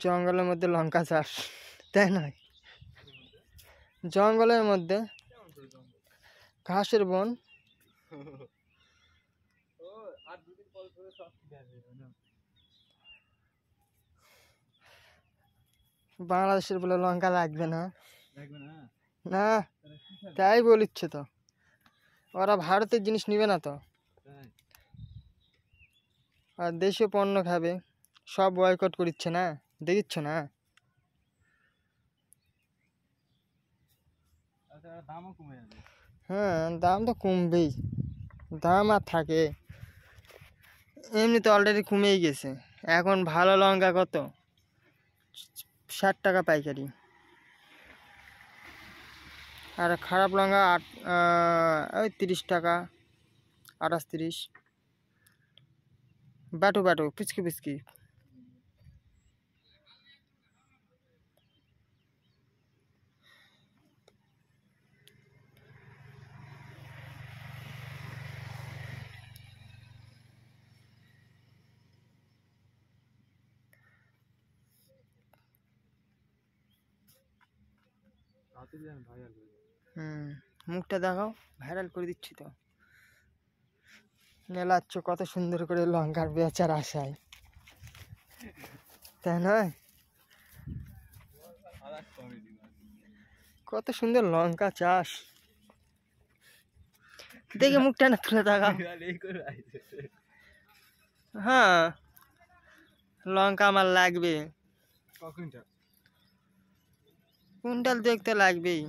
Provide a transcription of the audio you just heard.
জঙ্গলের মধ্যে লঙ্কা চাষ, তাই নয়? জঙ্গলের মধ্যে ঘাসের বন। বাংলাদেশের বলে লঙ্কা লাগবে না, না তাই বলিচ্ছে তো। ওরা ভারতের জিনিস নিবে না তো, আর দেশীয় পণ্য খাবে। সব বয়কট করছে না, দেখিচ্ছ না? হ্যাঁ, দাম তো কমবেই, দাম আর থাকে। এমনি তো অলরেডি কমেই গেছে। এখন ভালো লঙ্কা কত? 60 টাকা পাইকারি। আর খারাপ লঙ্কা ওই 30 টাকা, 28-30। বাটু বাটু, পিচকি পিচকি। মুখটা দেখাও, ভাইরাল করে দিচ্ছি তো। নেলাচ্ছ কত সুন্দর করে লঙ্কার বেচার আশায়, তাই নয়? কত সুন্দর লঙ্কা চাষ, দেখে মুখটা না তুলে দেখাও। হ্যাঁ, লঙ্কা আমার লাগবে, কুইন্টাল দেখতে লাগবেই।